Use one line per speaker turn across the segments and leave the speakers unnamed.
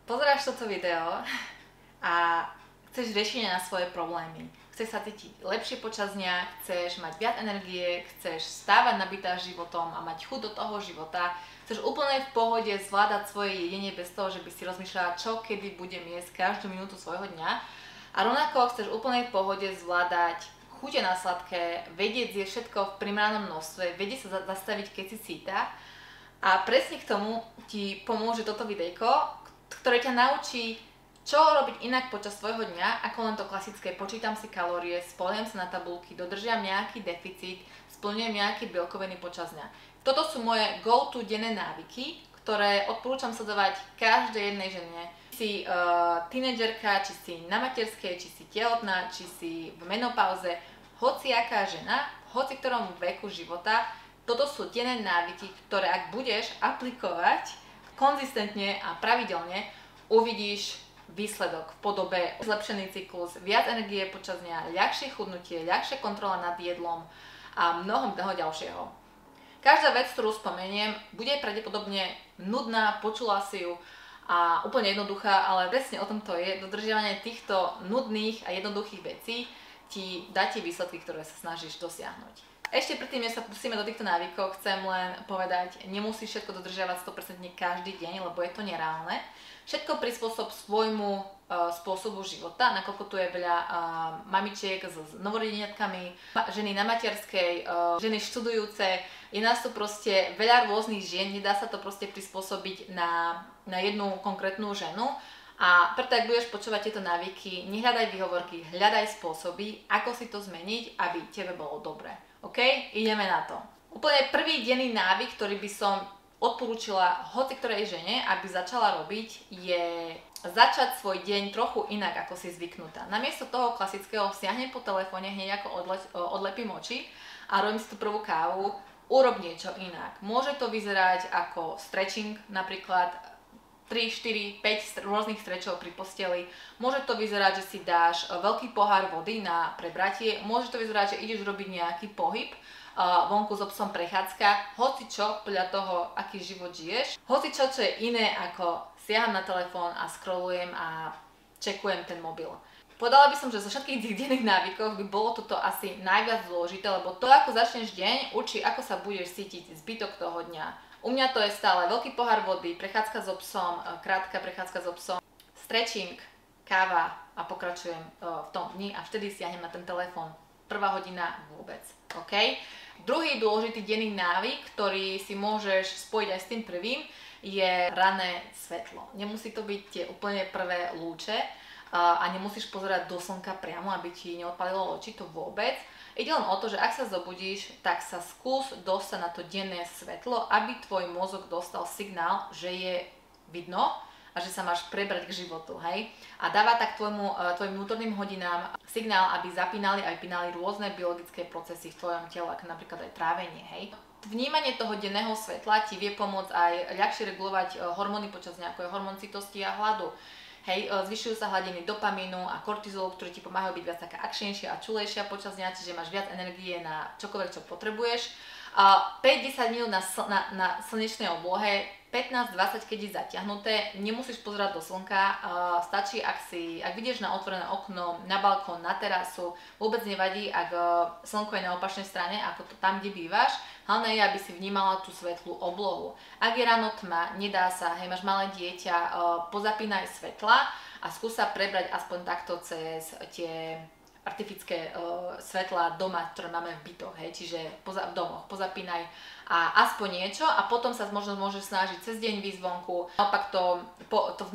Pozeráš toto video a chceš riešenie na svoje problémy. Chceš sa cítiť lepšie počas dňa, chceš mať viac energie, chceš stávať nabitá životom a mať chuť do toho života, chceš úplne v pohode zvládať svoje jedenie bez toho, že by si rozmýšľala, čo kedy budem jesť každú minútu svojho dňa. A rovnako chceš úplne v pohode zvládať chute na sladké, vedieť zjesť všetko v primeranom množstve, vedieť sa zastaviť, keď si cíta. A presne k tomu ti pomôže toto videjko, ktoré ťa naučí, čo robiť inak počas svojho dňa, ako len to klasické, počítam si kalórie, spolieham sa na tabuľky, dodržiam nejaký deficit, splňujem nejaké bielkoviny počas dňa. Toto sú moje go-to denné návyky, ktoré odporúčam sledovať každej jednej žene. Či si tínedžerka, či si na materskej, či si tehotná, či si v menopauze, hociaká žena, hoci ktorom veku života, toto sú denné návyky, ktoré ak budeš aplikovať konzistentne a pravidelne, uvidíš výsledok v podobe zlepšený cyklus, viac energie počas dňa, ľahšie chudnutie, ľahšia kontrola nad jedlom a mnoho ďalšieho. Každá vec, ktorú spomeniem, bude pravdepodobne nudná, počula si ju a úplne jednoduchá, ale presne o tom to je. Dodržiavanie týchto nudných a jednoduchých vecí ti dá tie výsledky, ktoré sa snažíš dosiahnuť. Ešte predtým, než sa pustíme do týchto návykov, chcem len povedať, nemusíš všetko dodržiavať 100% každý deň, lebo je to nereálne. Všetko prispôsob svojmu spôsobu života, nakoľko tu je veľa mamičiek s novorodeniatkami, ženy na materskej, ženy študujúce, je nás tu proste veľa rôznych žien, nedá sa to proste prispôsobiť na jednu konkrétnu ženu. A preto, ak budeš počúvať tieto návyky, nehľadaj výhovorky, hľadaj spôsoby, ako si to zmeniť, aby tebe bolo dobre. OK? Ideme na to. Úplne prvý denný návyk, ktorý by som odporúčila hoci ktorej žene, aby začala robiť, je začať svoj deň trochu inak, ako si zvyknutá. Namiesto toho klasického siahnem po telefóne, hneď ako odlepím oči a robím si tú prvú kávu, urob niečo inak. Môže to vyzerať ako stretching, napríklad 3, 4, 5 rôznych strečov pri posteli. Môže to vyzerať, že si dáš veľký pohár vody na prebratie. Môže to vyzerať, že ideš robiť nejaký pohyb, vonku s obsom prechádzka, hocičo podľa toho, aký život žiješ. Hocičo, čo je iné ako siaham na telefón a scrollujem a čekujem ten mobil. Povedala by som, že zo všetkých tých denných návykov by bolo toto asi najviac dôležité, lebo to, ako začneš deň, určí, ako sa budeš cítiť zbytok toho dňa. U mňa to je stále veľký pohár vody, prechádzka s obsom, krátka prechádzka s obsom, stretching, káva a pokračujem v tom dni a vtedy siahnem na ten telefón. Prvá hodina vôbec. OK? Druhý dôležitý denný návyk, ktorý si môžeš spojiť aj s tým prvým, je rané svetlo. Nemusí to byť tie úplne prvé lúče a nemusíš pozerať do slnka priamo, aby ti neodpalilo oči, to vôbec. Ide len o to, že ak sa zobudíš, tak sa skús dostať na to denné svetlo, aby tvoj mozog dostal signál, že je vidno a že sa máš prebrať k životu, hej? A dáva tak tvojim vnútorným hodinám signál, aby zapínali a vypínali rôzne biologické procesy v tvojom tele, ako napríklad aj trávenie, hej? Vnímanie toho denného svetla ti vie pomôcť aj ľahšie regulovať hormóny počas dňa, ako je hormón sytosti a hladu. Hej, zvyšujú sa hladiny dopamínu a kortizolu, ktorí ti pomáhajú byť viac taká akčnejšia a čulejšia počas dňa, čiže máš viac energie na čokoľvek, čo potrebuješ. 5-10 minút na slnečnej oblohe, 15-20 keď je zatiahnuté, nemusíš pozerať do slnka, stačí, ak vidíš na otvorené okno, na balkón, na terasu, vôbec nevadí, ak slnko je na opačnej strane, ako to tam, kde bývaš, hlavné je, aby si vnímala tú svetlú oblohu. Ak je ráno tma, nedá sa, hej, máš malé dieťa, pozapínaj svetla a skús sa prebrať aspoň takto cez tie artifické svetla doma, ktoré máme v bytoch, hej, čiže v domoch, pozapínaj a aspoň niečo a potom sa možno môžeš snažiť cez deň výjsť vonku. Naopak to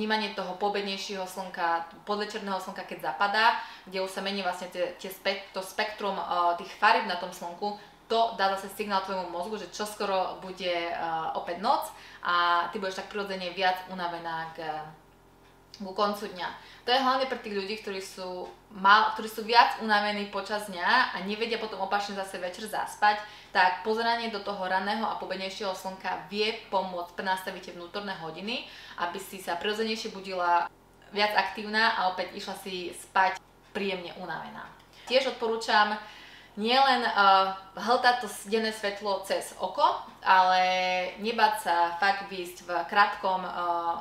vnímanie toho poobednejšieho slnka, podvečerného slnka, keď zapadá, kde už sa mení vlastne to spektrum tých farieb na tom slnku, to dá zase signál tvojmu mozgu, že čoskoro bude opäť noc a ty budeš tak prirodzene viac unavená ku koncu dňa. To je hlavne pre tých ľudí, ktorí sú viac unavení počas dňa a nevedia potom opačne zase večer zaspať, tak pozeranie do toho raného a pobednejšieho slnka vie pomôcť prenastaviť tie vnútorné hodiny, aby si sa prirodzenejšie budila viac aktívna a opäť išla si spať príjemne unavená. Tiež odporúčam nielen hltať to denné svetlo cez oko, ale nebáť sa fakt výjsť v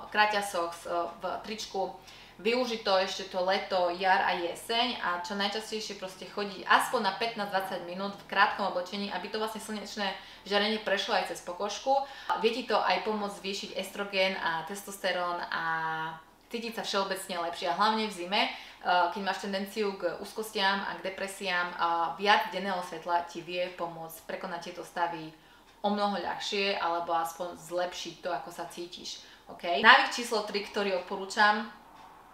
kráťasoch, v tričku, využiť to ešte to leto, jar a jeseň a čo najčastejšie proste chodiť aspoň na 15-20 minút v krátkom oblečení, aby to vlastne slnečné žiarenie prešlo aj cez pokožku. Vie ti to aj pomôcť zvýšiť estrogén a testosterón a cítiť sa všeobecne lepšie. A hlavne v zime, keď máš tendenciu k úzkostiam a k depresiám, viac denného svetla ti vie pomôcť prekonať tieto stavy o mnoho ľahšie alebo aspoň zlepšiť to, ako sa cítiš. Okay? Návyk číslo 3, ktorý odporúčam,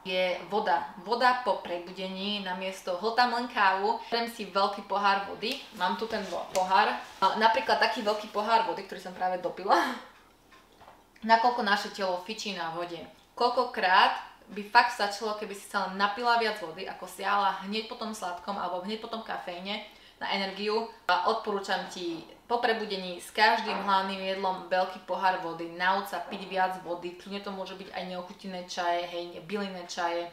je voda. Voda po prebudení, namiesto hltám len kávu, beriem si veľký pohár vody. Mám tu ten pohár. Napríklad taký veľký pohár vody, ktorý som práve dopila. Nakoľko naše telo fičí na vode. Koľkokrát by fakt stačilo, keby si sa len napila viac vody, ako siahla hneď po tom sladkom alebo hneď po tom kaféne na energiu. Odporúčam ti po prebudení s každým hlavným jedlom veľký pohár vody, nauč sa piť viac vody, kľudne to môže byť aj neochutené čaje, hej, bylinné čaje.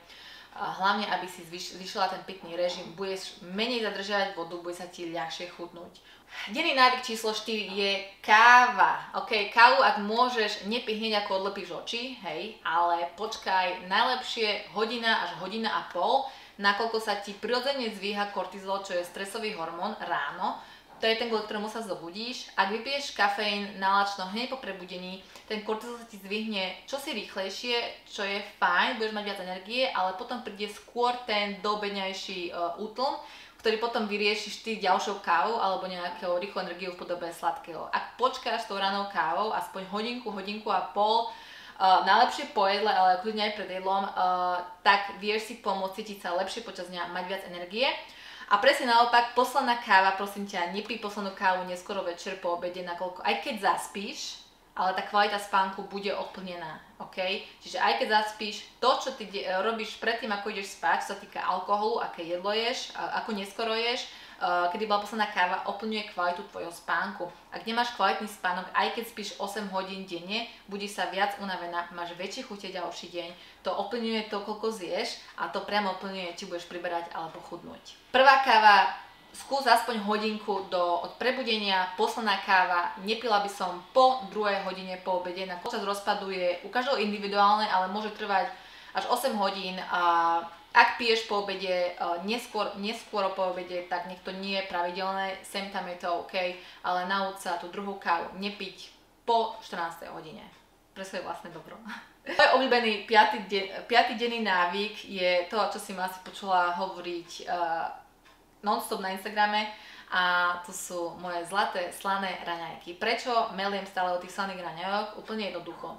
Hlavne, aby si zvýšila ten pitný režim, budeš menej zadržiavať vodu, bude sa ti ľahšie chudnúť. Denný návyk číslo 4 je káva. Ok, kávu ak môžeš, nepij hneď ako odlepíš oči, hej, ale počkaj najlepšie hodina až hodina a pol, nakoľko sa ti prirodzene zdvíha kortizol, čo je stresový hormón ráno. To je ten, kvôli ktorému sa zobudíš. Ak vypiješ kafeín nálačno hneď po prebudení, ten kortizol sa ti zdvihne čosi rýchlejšie, čo je fajn, budeš mať viac energie, ale potom príde skôr ten doobedňajší útlm, ktorý potom vyriešiš ty ďalšou kávou alebo nejakou rýchlu energiu v podobe sladkého. Ak počkáš tou ranou kávou aspoň hodinku, hodinku a pol, najlepšie po jedle, ale kľudne aj pred jedlom, tak vieš si pomôcť cítiť sa lepšie počas dňa, mať viac energie. A presne naopak, posledná káva, prosím ťa, nepij poslednú kávu neskoro večer po obede, nakoľko aj keď zaspíš, ale tá kvalita spánku bude ovplnená, ok? Čiže aj keď zaspíš, to, čo ty robíš predtým, ako ideš spať, čo sa týka alkoholu, aké jedlo ješ, ako neskoro ješ, kedy bola posledná káva, ovplňuje kvalitu tvojho spánku. Ak nemáš kvalitný spánok, aj keď spíš 8 hodín denne, budíš sa viac unavená, máš väčšie chute ďalší deň, to ovplňuje to, koľko zješ a to priamo ovplňuje, či budeš priberať alebo chudnúť. Prvá káva, skús aspoň hodinku od prebudenia, posledná káva, nepila by som po 2 hodine po obede, na počas rozpadu je u každého individuálne, ale môže trvať až 8 hodín a ak piješ po obede, neskôr po obede, tak nech to nie je pravidelné, sem tam je to OK, ale nauč sa tú druhú kávu nepiť po 14. hodine. Pre svoje vlastné dobro. Môj obľúbený 5. denný návyk je to, čo si ma asi počula hovoriť non-stop na Instagrame, a to sú moje zlaté slané raňajky. Prečo meliem stále o tých slaných raňajok? Úplne jednoducho.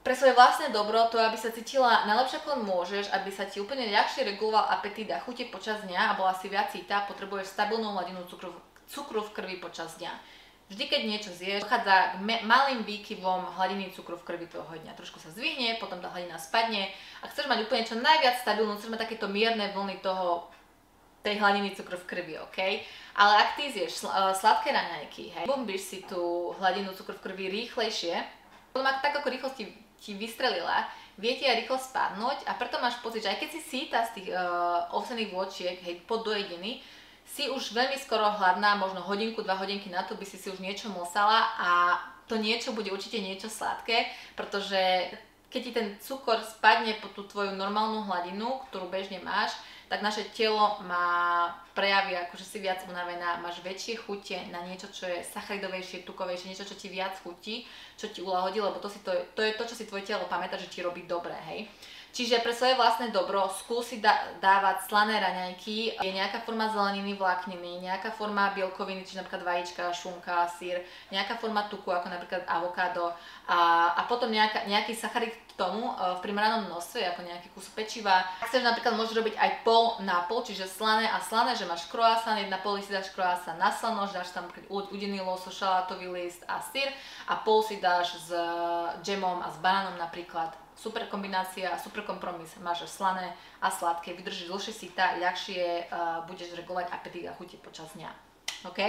Pre svoje vlastné dobro, to aby sa cítila najlepšie ako môžeš, aby sa ti úplne ľahšie reguloval apetít a chute počas dňa a bola si viac sýta, potrebuješ stabilnú hladinu cukru v krvi počas dňa. Vždy, keď niečo zješ, dochádza k malým výkyvom hladiny cukru v krvi tvojho dňa. Trošku sa zdvihne, potom tá hladina spadne a chceš mať úplne čo najviac stabilnú, chceš mať takéto mierne vlny tej hladiny cukru v krvi, ok? Ale ak ty zješ sladké raňajky, hej, bombíš si tú hladinu cukru v krvi rýchlejšie, potom ak tak ako rýchlosti ti vystrelila, vie ti aj rýchlo spadnúť a preto máš pocit, že aj keď si sýta z tých ovsených vločiek, hej, pod dojediny, si už veľmi skoro hladná, možno hodinku, 2 hodinky na to by si už niečo mosala a to niečo bude určite niečo sladké, pretože keď ti ten cukor spadne po tú tvoju normálnu hladinu, ktorú bežne máš, tak naše telo má prejavy, ako že si viac unavená, máš väčšie chute na niečo, čo je sacharidovejšie, tukovejšie, niečo, čo ti viac chutí, čo ti uľahodí, lebo to je to, čo si tvoje telo pamätá, že ti robí dobre, hej. Čiže pre svoje vlastné dobro skúsi dávať slané raňajky, je nejaká forma zeleniny, vlákniny, nejaká forma bielkoviny, čiže napríklad vajíčka, šunka, syr, nejaká forma tuku, ako napríklad avokádo a potom nejaký sacharid k tomu v primeranom množstve, ako nejaký kus pečiva. Ak chceš napríklad, môžeš robiť aj pol na pol, čiže slané a slané, že máš croissant, jedna pol si dáš croissant na slanož, dáš tam udený losos, šalátový list a syr a pol si dáš s džemom a s banánom napríklad. Super kombinácia, super kompromis, máš slané a sladké, vydržíš dlhšie syta, ľahšie budeš regulovať apetít a chuti počas dňa. OK?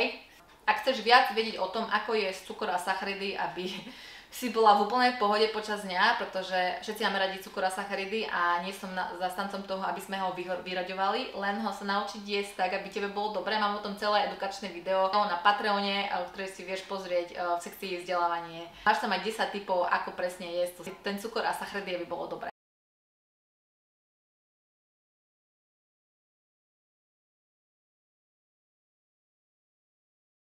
Ak chceš viac vedieť o tom, ako je cukor a sacharidy, aby si bola v úplnej pohode počas dňa, pretože všetci máme radi cukor a sacharidy a nie som zastancom toho, aby sme ho vyraďovali, len ho sa naučiť jesť tak, aby tebe bolo dobre. Mám o tom celé edukačné video na Patreone, ktoré si vieš pozrieť v sekcii vzdelávanie. Máš tam aj 10 tipov, ako presne jesť ten cukor a sacharidy, aby bolo dobre.